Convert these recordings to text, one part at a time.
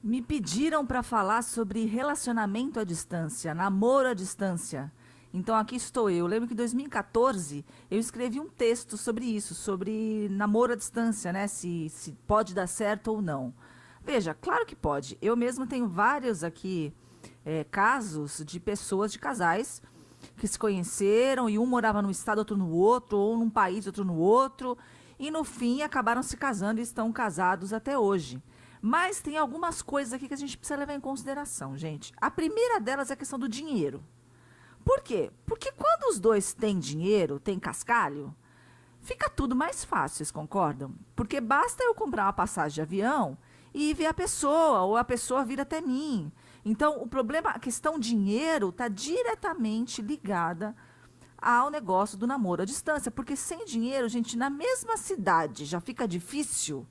Me pediram para falar sobre relacionamento à distância, namoro à distância. Então aqui estou eu. Lembro que em 2014 eu escrevi um texto sobre isso, sobre namoro à distância, né? Se pode dar certo ou não. Veja, claro que pode. Eu mesmo tenho vários aqui casos de pessoas, de casais, que se conheceram e um morava num estado, outro no outro, ou num país, outro no outro, e no fim acabaram se casando e estão casados até hoje. Mas tem algumas coisas aqui que a gente precisa levar em consideração, gente. A primeira delas é a questão do dinheiro. Por quê? Porque quando os dois têm dinheiro, têm cascalho, fica tudo mais fácil, vocês concordam? Porque basta eu comprar uma passagem de avião e ver a pessoa, ou a pessoa vir até mim. Então, o problema, a questão dinheiro, está diretamente ligada ao negócio do namoro à distância. Porque sem dinheiro, gente, na mesma cidade já fica difícil.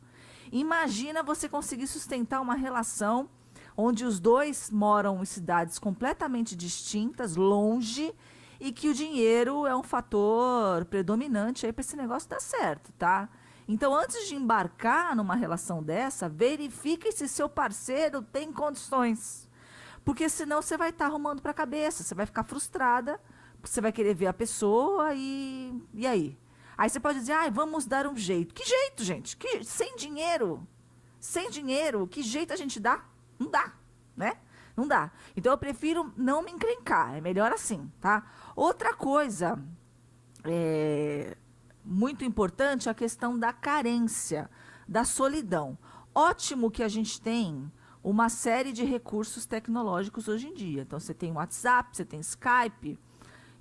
Imagina você conseguir sustentar uma relação onde os dois moram em cidades completamente distintas, longe, e que o dinheiro é um fator predominante aí para esse negócio dar certo, tá? Então, antes de embarcar numa relação dessa, verifique se seu parceiro tem condições. Porque senão você vai estar arrumando para a cabeça, você vai ficar frustrada, você vai querer ver a pessoa e aí? Aí você pode dizer, vamos dar um jeito. Que jeito, gente? Sem dinheiro? Sem dinheiro, que jeito a gente dá? Não dá, né? Não dá. Então eu prefiro não me encrencar, é melhor assim, tá? Outra coisa muito importante é a questão da carência, da solidão. Ótimo que a gente tem uma série de recursos tecnológicos hoje em dia. Então você tem WhatsApp, você tem Skype,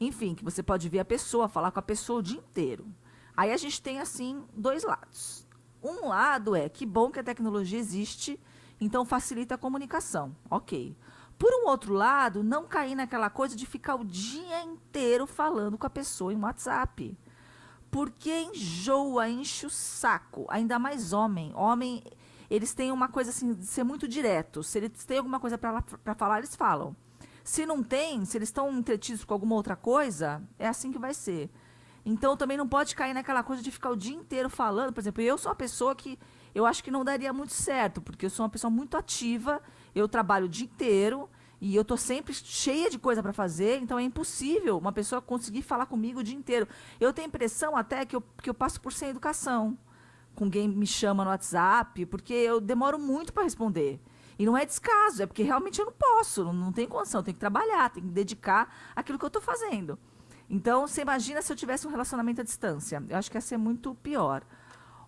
enfim, que você pode ver a pessoa, falar com a pessoa o dia inteiro. Aí a gente tem, assim, dois lados. Um lado é que bom que a tecnologia existe, então facilita a comunicação. Ok. Por um outro lado, não cair naquela coisa de ficar o dia inteiro falando com a pessoa em WhatsApp. Porque enjoa, enche o saco. Ainda mais homem. Homem, eles têm uma coisa assim, de ser muito direto. Se eles têm alguma coisa para falar, eles falam. Se não tem, se eles estão entretidos com alguma outra coisa, é assim que vai ser. Então também não pode cair naquela coisa de ficar o dia inteiro falando. Por exemplo, eu sou uma pessoa que eu acho que não daria muito certo, porque eu sou uma pessoa muito ativa, eu trabalho o dia inteiro e eu tô sempre cheia de coisa para fazer, então é impossível uma pessoa conseguir falar comigo o dia inteiro. Eu tenho a impressão até que eu passo por sem educação com quem me chama no WhatsApp, porque eu demoro muito para responder. E não é descaso, é porque realmente eu não posso, não tenho condição, eu tenho que trabalhar, tenho que dedicar àquilo que eu estou fazendo. Então, você imagina se eu tivesse um relacionamento à distância. Eu acho que ia ser muito pior.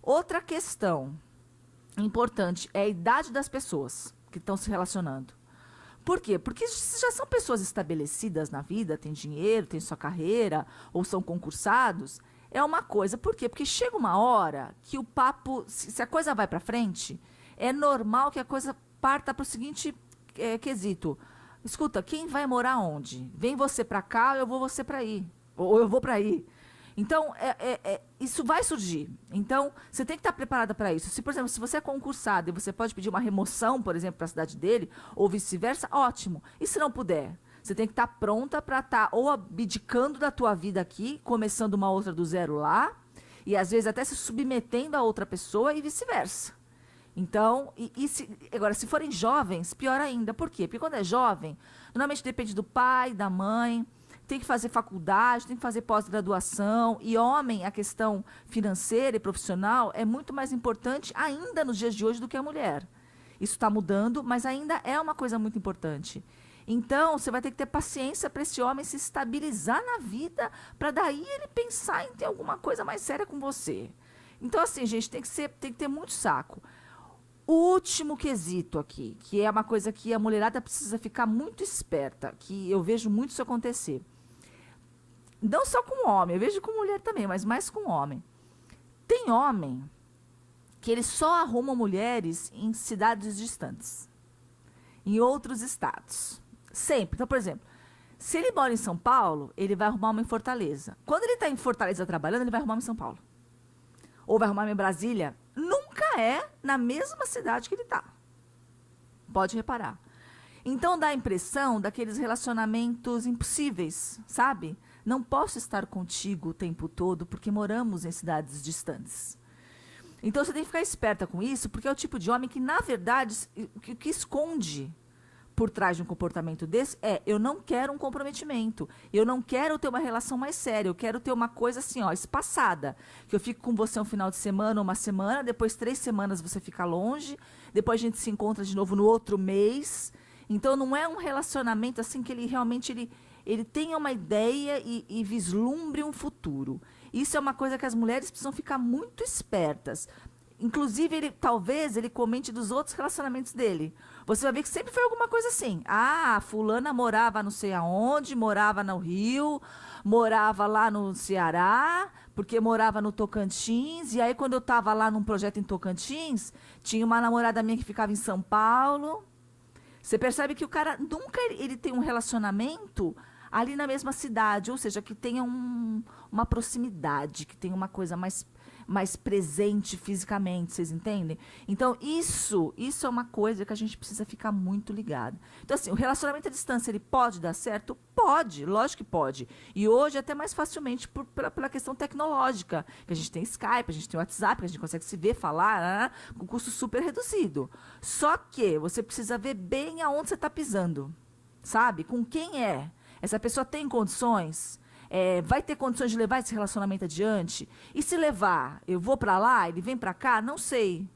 Outra questão importante é a idade das pessoas que estão se relacionando. Por quê? Porque se já são pessoas estabelecidas na vida, têm dinheiro, têm sua carreira, ou são concursados, é uma coisa. Por quê? Porque chega uma hora que o papo, se a coisa vai para frente, é normal que a coisa parta para o seguinte quesito. Escuta, quem vai morar onde? Vem você para cá ou eu vou você para aí? Ou eu vou para aí? Então, isso vai surgir. Então, você tem que estar preparada para isso. Se, por exemplo, se você é concursado e você pode pedir uma remoção, por exemplo, para a cidade dele, ou vice-versa, ótimo. E se não puder? Você tem que estar pronta para estar ou abdicando da tua vida aqui, começando uma outra do zero lá, e às vezes até se submetendo a outra pessoa e vice-versa. Então, agora, se forem jovens, pior ainda. Por quê? Porque quando é jovem, normalmente depende do pai, da mãe, tem que fazer faculdade, tem que fazer pós-graduação. E homem, a questão financeira e profissional é muito mais importante ainda nos dias de hoje do que a mulher. Isso está mudando, mas ainda é uma coisa muito importante. Então, você vai ter que ter paciência para esse homem se estabilizar na vida, para daí ele pensar em ter alguma coisa mais séria com você. Então, assim, gente, tem que ter muito saco. O último quesito aqui, que é uma coisa que a mulherada precisa ficar muito esperta, que eu vejo muito isso acontecer. Não só com homem, eu vejo com mulher também, mas mais com homem. Tem homem que eles só arrumam mulheres em cidades distantes, em outros estados. Sempre. Então, por exemplo, se ele mora em São Paulo, ele vai arrumar uma em Fortaleza. Quando ele está em Fortaleza trabalhando, ele vai arrumar uma em São Paulo. Ou vai arrumar uma em Brasília. Nunca é na mesma cidade que ele está. Pode reparar. Então dá a impressão daqueles relacionamentos impossíveis, sabe? Não posso estar contigo o tempo todo porque moramos em cidades distantes. Então você tem que ficar esperta com isso, porque é o tipo de homem que, na verdade, o que esconde por trás de um comportamento desse eu não quero um comprometimento, eu não quero ter uma relação mais séria, eu quero ter uma coisa assim, ó, espaçada, que eu fico com você um final de semana, uma semana, depois 3 semanas você fica longe, depois a gente se encontra de novo no outro mês. Então não é um relacionamento assim que ele realmente ele tenha uma ideia e vislumbre um futuro. Isso é uma coisa que as mulheres precisam ficar muito espertas. Inclusive, talvez ele comente dos outros relacionamentos dele. Você vai ver que sempre foi alguma coisa assim. Ah, fulana morava não sei aonde, morava no Rio, morava lá no Ceará, porque morava no Tocantins. E aí, quando eu estava lá num projeto em Tocantins, tinha uma namorada minha que ficava em São Paulo. Você percebe que o cara nunca ele tem um relacionamento ali na mesma cidade, ou seja, que tenha uma proximidade, que tenha uma coisa mais presente fisicamente, vocês entendem? Então, isso é uma coisa que a gente precisa ficar muito ligado. Então, assim, o relacionamento à distância, ele pode dar certo? Pode, lógico que pode. E hoje até mais facilmente pela questão tecnológica, que a gente tem Skype, a gente tem WhatsApp, que a gente consegue se ver, falar, com custo super reduzido. Só que você precisa ver bem aonde você está pisando, sabe? Com quem é? Essa pessoa tem condições? Vai ter condições de levar esse relacionamento adiante? E se levar, eu vou para lá, ele vem para cá? Não sei.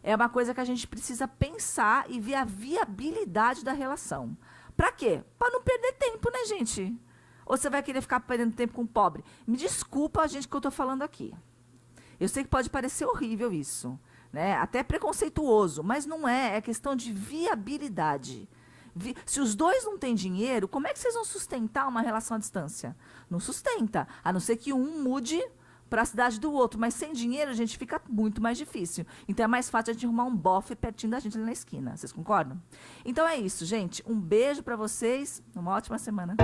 É uma coisa que a gente precisa pensar e ver a viabilidade da relação. Para quê? Para não perder tempo, né, gente? Ou você vai querer ficar perdendo tempo com o pobre? Me desculpa, gente, que eu estou falando aqui. Eu sei que pode parecer horrível isso, né? Até preconceituoso, mas não é. É questão de viabilidade. Se os dois não têm dinheiro, como é que vocês vão sustentar uma relação à distância? Não sustenta, a não ser que um mude para a cidade do outro. Mas sem dinheiro, a gente fica muito mais difícil. Então é mais fácil a gente arrumar um bofe pertinho da gente ali na esquina. Vocês concordam? Então é isso, gente. Um beijo para vocês. Uma ótima semana.